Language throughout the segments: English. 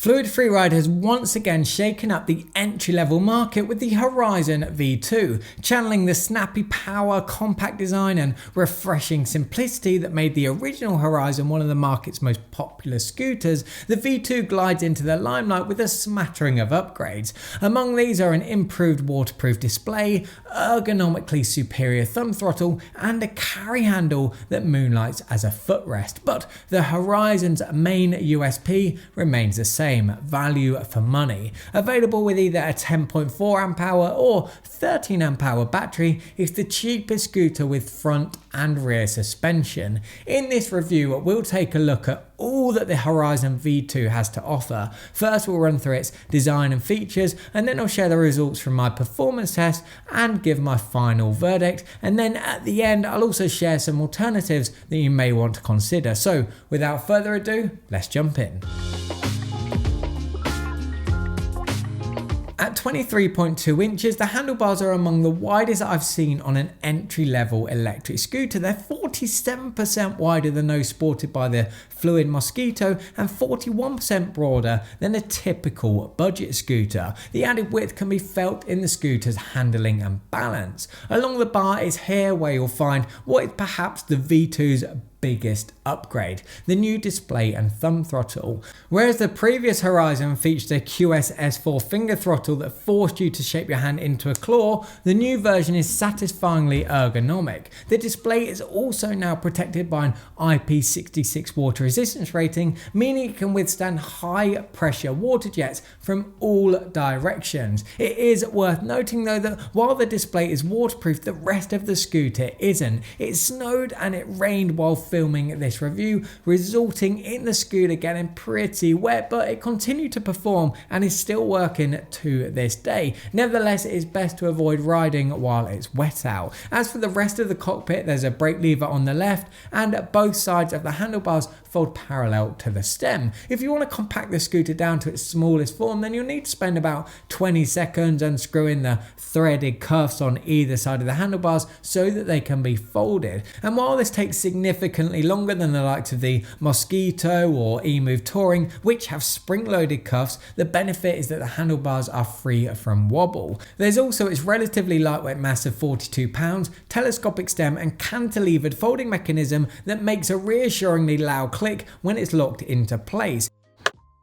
Fluid freeride has once again shaken up the entry-level market with the Horizon V2, channeling the snappy power, compact design and refreshing simplicity that made the original Horizon one of the market's most popular scooters. The V2 glides into the limelight with a smattering of upgrades. Among these are an improved waterproof display, ergonomically superior thumb throttle and a carry handle that moonlights as a footrest. But the Horizon's main USP remains the same: value for money. Available with either a 10.4 amp hour or 13 amp hour battery, it's the cheapest scooter with front and rear suspension. In this review, we'll take a look at all that the Horizon V2 has to offer. First, we'll run through its design and features, and then I'll share the results from my performance test and give my final verdict. And then at the end, I'll also share some alternatives that you may want to consider. So without further ado, let's jump in. At 23.2 inches, the handlebars are among the widest I've seen on an entry-level electric scooter. They're 47% wider than those sported by the Fluid Mosquito and 41% broader than a typical budget scooter. The added width can be felt in the scooter's handling and balance. Along the bar is here where you'll find what is perhaps the V2's biggest upgrade: the new display and thumb throttle. Whereas the previous Horizon featured a QS-S4 finger throttle that forced you to shape your hand into a claw, the new version is satisfyingly ergonomic. The display is also now protected by an IP66 water resistance rating, meaning it can withstand high pressure water jets from all directions. It is worth noting though that while the display is waterproof, the rest of the scooter isn't. It snowed and it rained while filming this review, resulting in the scooter getting pretty wet, but it continued to perform and is still working to this day. Nevertheless, it is best to avoid riding while it's wet out. As for the rest of the cockpit, there's a brake lever on the left and both sides of the handlebars fold parallel to the stem. If you want to compact the scooter down to its smallest form, then you'll need to spend about 20 seconds unscrewing the threaded cuffs on either side of the handlebars so that they can be folded. And while this takes significantly longer than the likes of the Mosquito or EMOVE Touring, which have spring-loaded cuffs, the benefit is that the handlebars are free from wobble. There's also its relatively lightweight mass of 42 pounds, telescopic stem and cantilevered folding mechanism that makes a reassuringly loud click when it's locked into place.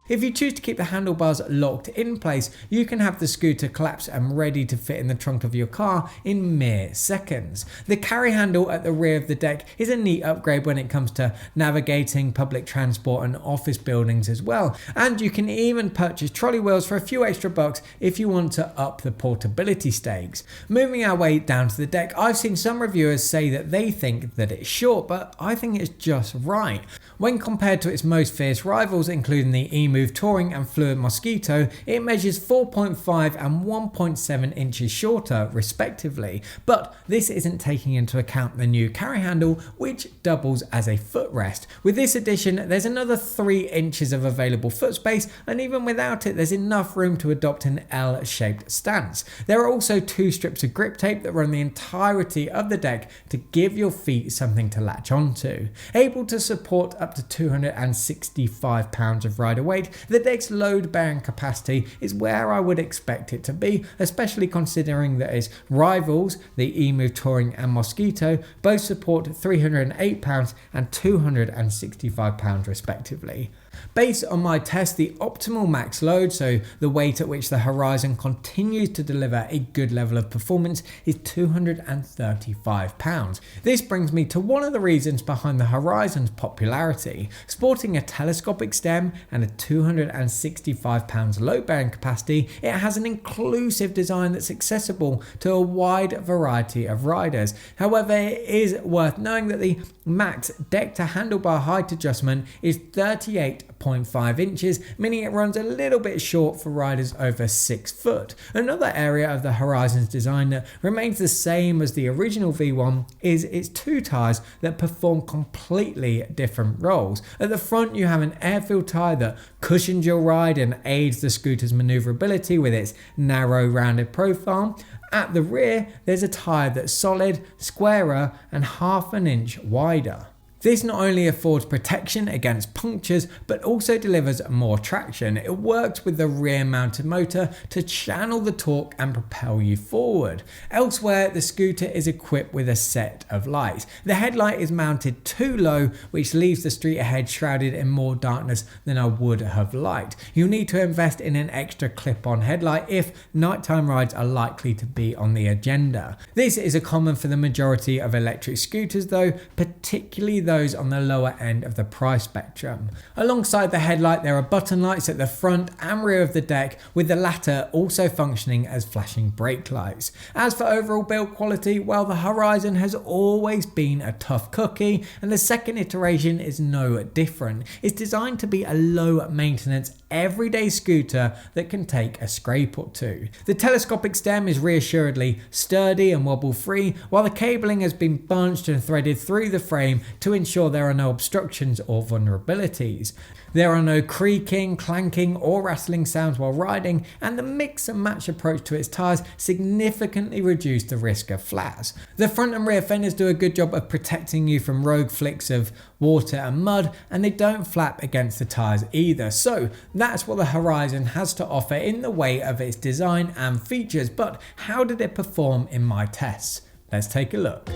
If you choose to keep the handlebars locked in place, you can have the scooter collapse and ready to fit in the trunk of your car in mere seconds. The carry handle at the rear of the deck is a neat upgrade when it comes to navigating public transport and office buildings as well. And you can even purchase trolley wheels for a few extra bucks if you want to up the portability stakes. Moving our way down to the deck, I've seen some reviewers say that they think that it's short, but I think it's just right. When compared to its most fierce rivals, including the EMOVE Touring and Fluid Mosquito, it measures 4.5 and 1.7 inches shorter respectively. But this isn't taking into account the new carry handle, which doubles as a footrest. With this addition, there's another 3 inches of available foot space, and even without it, there's enough room to adopt an L-shaped stance. There are also 2 strips of grip tape that run the entirety of the deck to give your feet something to latch onto. Able to support up to 265 pounds of rider weight, the deck's load-bearing capacity is where I would expect it to be, especially considering that its rivals, the EMOVE Touring and Mosquito, both support 308 pounds and 265 pounds respectively. Based on my test, the optimal max load, so the weight at which the Horizon continues to deliver a good level of performance, is 235 pounds. This brings me to one of the reasons behind the Horizon's popularity. Sporting a telescopic stem and a 265 pounds load-bearing capacity, it has an inclusive design that's accessible to a wide variety of riders. However, it is worth knowing that the max deck to handlebar height adjustment is 38.5 inches, meaning it runs a little bit short for riders over 6 foot. Another area of the Horizon's design that remains the same as the original V1 is its 2 tyres that perform completely different roles. At the front, you have an air-filled tyre that cushions your ride and aids the scooter's manoeuvrability with its narrow rounded profile. At the rear, there's a tyre that's solid, squarer and half an inch wider. This not only affords protection against punctures, but also delivers more traction. It works with the rear mounted motor to channel the torque and propel you forward. Elsewhere, the scooter is equipped with a set of lights. The headlight is mounted too low, which leaves the street ahead shrouded in more darkness than I would have liked. You'll need to invest in an extra clip-on headlight if nighttime rides are likely to be on the agenda. This is a common for the majority of electric scooters though, particularly those on the lower end of the price spectrum. Alongside the headlight, there are button lights at the front and rear of the deck, with the latter also functioning as flashing brake lights. As for overall build quality, well, the Horizon has always been a tough cookie, and the second iteration is no different. It's designed to be a low maintenance everyday scooter that can take a scrape or two. The telescopic stem is reassuredly sturdy and wobble free, while the cabling has been bunched and threaded through the frame to ensure there are no obstructions or vulnerabilities. There are no creaking, clanking or rattling sounds while riding, and the mix and match approach to its tyres significantly reduced the risk of flats. The front and rear fenders do a good job of protecting you from rogue flicks of water and mud, and they don't flap against the tyres either. So that's what the Horizon has to offer in the way of its design and features, but how did it perform in my tests? Let's take a look.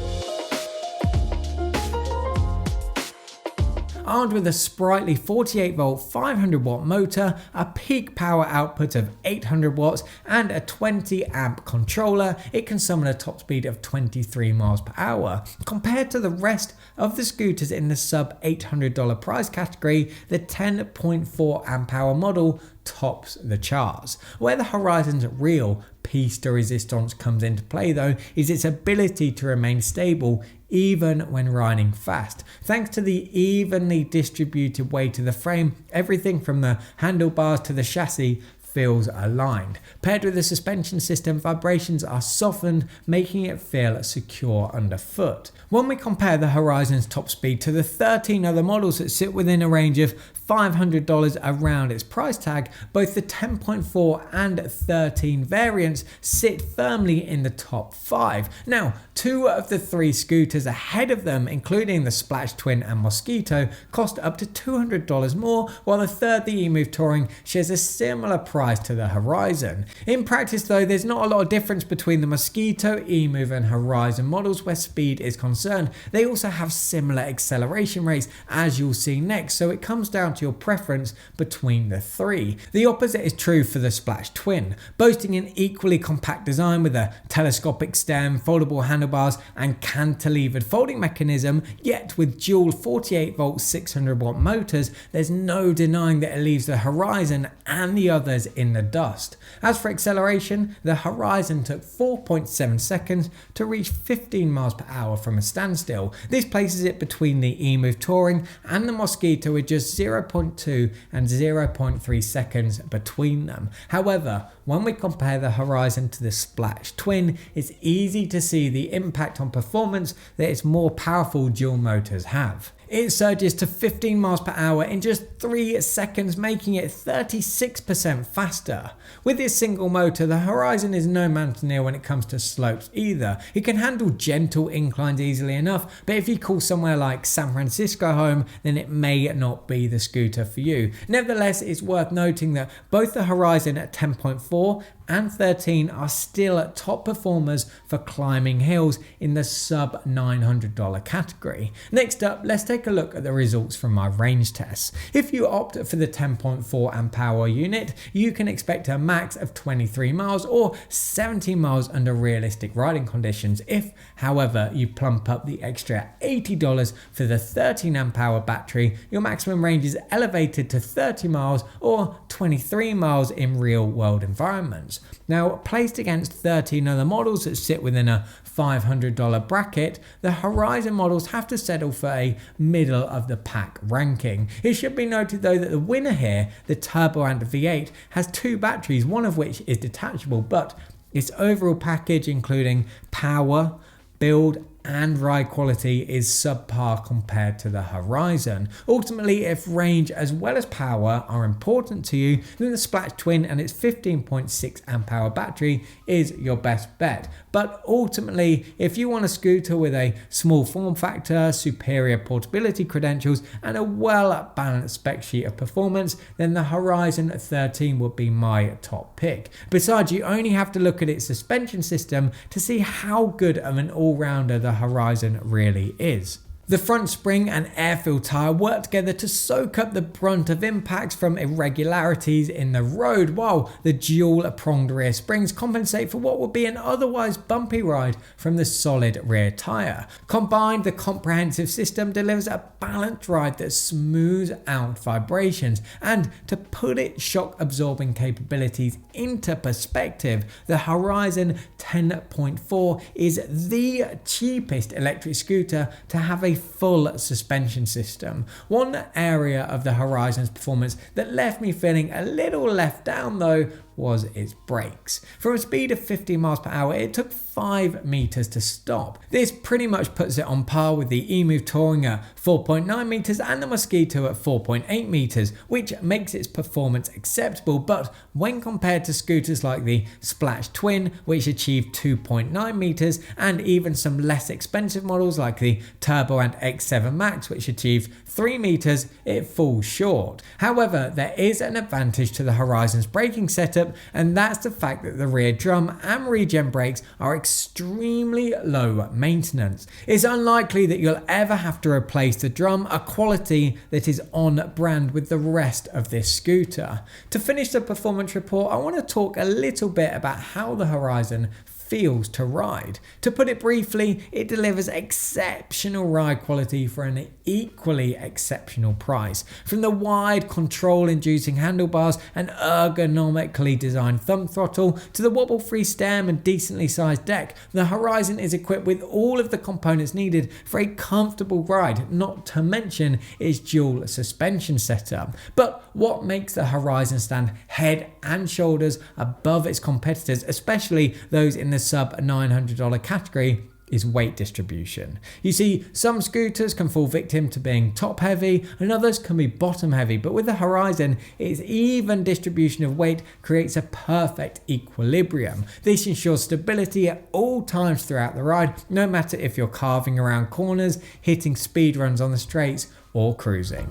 Armed with a sprightly 48 volt 500 watt motor, a peak power output of 800 watts and a 20 amp controller, it can summon a top speed of 23 miles per hour. Compared to the rest of the scooters in the sub $800 price category, the 10.4 amp hour model tops the charts. Where the Horizon's real piece de resistance comes into play though is its ability to remain stable even when riding fast. Thanks to the evenly distributed weight of the frame, everything from the handlebars to the chassis feels aligned. Paired with the suspension system, vibrations are softened, making it feel secure underfoot. When we compare the Horizon's top speed to the 13 other models that sit within a range of $500 around its price tag, both the 10.4 and 13 variants sit firmly in the top 5. Now, two of the three scooters ahead of them, including the SPLACH Twin and Mosquito, cost up to $200 more, while the third, the EMOVE Touring, shares a similar price to the Horizon. In practice though, there's not a lot of difference between the Mosquito, EMOVE and Horizon models where speed is concerned. They also have similar acceleration rates, as you'll see next, so it comes down to your preference between the three. The opposite is true for the SPLACH Twin, boasting an equally compact design with a telescopic stem, foldable handlebars and cantilevered folding mechanism, yet with dual 48 volt 600 watt motors, there's no denying that it leaves the Horizon and the others in the dust. As for acceleration, the Horizon took 4.7 seconds to reach 15 miles per hour from a standstill. This places it between the EMOVE Touring and the Mosquito with just 0.2 and 0.3 seconds between them. However, when we compare the Horizon to the SPLACH Twin, it's easy to see the impact on performance that its more powerful dual motors have. It surges to 15 miles per hour in just 3 seconds, making it 36% faster. With its single motor, the Horizon is no mountaineer when it comes to slopes either. It can handle gentle inclines easily enough, but if you call somewhere like San Francisco home, then it may not be the scooter for you. Nevertheless, it's worth noting that both the Horizon at 10.4 and 13 are still top performers for climbing hills in the sub $900 category. Next up, let's take a look at the results from my range tests. If you opt for the 10.4 amp hour unit, you can expect a max of 23 miles or 70 miles under realistic riding conditions. If, however, you plump up the extra $80 for the 13 amp hour battery, your maximum range is elevated to 30 miles or 23 miles in real world environments. Now, placed against 13 other models that sit within a $500 bracket, the Horizon models have to settle for a middle of the pack ranking. It should be noted though that the winner here, the Turboant V8, has two batteries, one of which is detachable, but its overall package including power, build and ride quality is subpar compared to the Horizon. Ultimately, if range as well as power are important to you, then the SPLACH Twin and its 15.6 amp hour battery is your best bet. But ultimately, if you want a scooter with a small form factor, superior portability credentials, and a well-balanced spec sheet of performance, then the Horizon 13 would be my top pick. Besides, you only have to look at its suspension system to see how good of an all-rounder the Horizon really is. The front spring and air-filled tyre work together to soak up the brunt of impacts from irregularities in the road, while the dual-pronged rear springs compensate for what would be an otherwise bumpy ride from the solid rear tyre. Combined, the comprehensive system delivers a balanced ride that smooths out vibrations, and to put its shock-absorbing capabilities into perspective, the Horizon 10.4 is the cheapest electric scooter to have a full suspension system. One area of the Horizon's performance that left me feeling a little left down though was its brakes. From a speed of 50 miles per hour, it took 5 meters to stop. This pretty much puts it on par with the EMOVE Touring at 4.9 meters and the Mosquito at 4.8 meters, which makes its performance acceptable. But when compared to scooters like the SPLACH Twin, which achieved 2.9 meters, and even some less expensive models like the Turbo and X7 Max, which achieved 3 meters, it falls short. However, there is an advantage to the Horizon's braking setup, and that's the fact that the rear drum and regen brakes are extremely low maintenance. It's unlikely that you'll ever have to replace the drum, a quality that is on brand with the rest of this scooter. To finish the performance report, I want to talk a little bit about how the Horizon feels to ride. To put it briefly, it delivers exceptional ride quality for an equally exceptional price. From the wide control-inducing handlebars and ergonomically designed thumb throttle to the wobble-free stem and decently sized deck, the Horizon is equipped with all of the components needed for a comfortable ride, not to mention its dual suspension setup. But what makes the Horizon stand head and shoulders above its competitors, especially those in the sub $900 category, is weight distribution. You see, some scooters can fall victim to being top heavy and others can be bottom heavy, but with the Horizon, its even distribution of weight creates a perfect equilibrium. This ensures stability at all times throughout the ride, no matter if you're carving around corners, hitting speed runs on the straights, or cruising.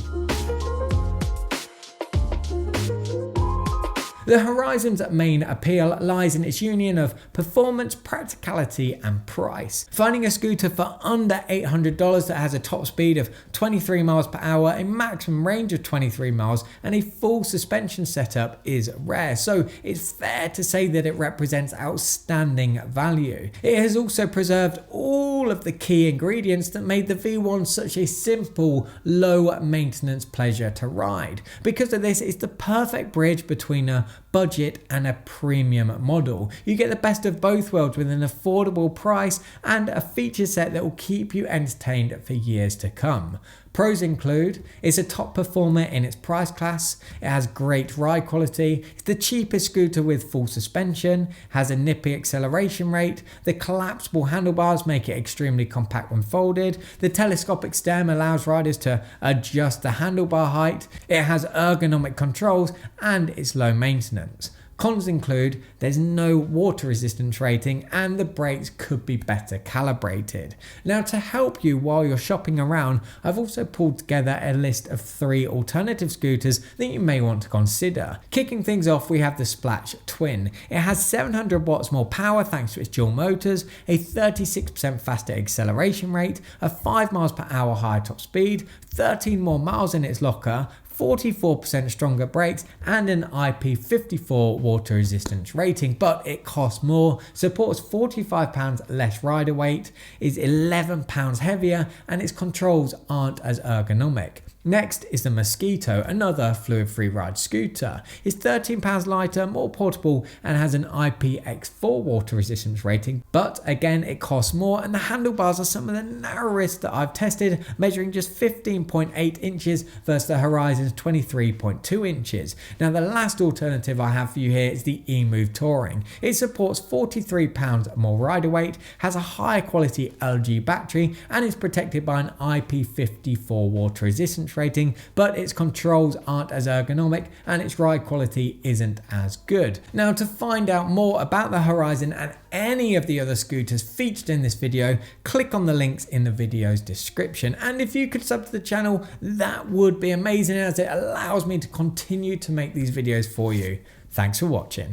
The Horizon's main appeal lies in its union of performance, practicality, and price. Finding a scooter for under $800 that has a top speed of 23 miles per hour, a maximum range of 23 miles, and a full suspension setup is rare, so it's fair to say that it represents outstanding value. It has also preserved all of the key ingredients that made the V1 such a simple, low-maintenance pleasure to ride. Because of this, it's the perfect bridge between a budget and a premium model. You get the best of both worlds with an affordable price and a feature set that will keep you entertained for years to come. Pros include, it's a top performer in its price class, it has great ride quality, it's the cheapest scooter with full suspension, has a nippy acceleration rate, the collapsible handlebars make it extremely compact when folded, the telescopic stem allows riders to adjust the handlebar height, it has ergonomic controls, and it's low maintenance. Cons include there's no water resistance rating and the brakes could be better calibrated. Now, to help you while you're shopping around, I've also pulled together a list of 3 alternative scooters that you may want to consider. Kicking things off, we have the SPLACH Twin. It has 700 watts more power thanks to its dual motors, a 36% faster acceleration rate, a 5 miles per hour higher top speed, 13 more miles in its locker, 44% stronger brakes, and an IP54 water resistance rating, but it costs more, supports £45 less rider weight, is £11 heavier, and its controls aren't as ergonomic. Next is the Mosquito, another fluid-free ride scooter. It's 13 pounds lighter, more portable, and has an IPX4 water resistance rating, but again it costs more, and the handlebars are some of the narrowest that I've tested, measuring just 15.8 inches versus the Horizon's 23.2 inches. Now the last alternative I have for you here is the EMOVE Touring. It supports 43 pounds more rider weight, has a higher quality LG battery, and is protected by an IP54 water resistance rating, but its controls aren't as ergonomic and its ride quality isn't as good. Now to find out more about the Horizon and any of the other scooters featured in this video, click on the links in the video's description, and if you could sub to the channel, that would be amazing as it allows me to continue to make these videos for you. Thanks for watching.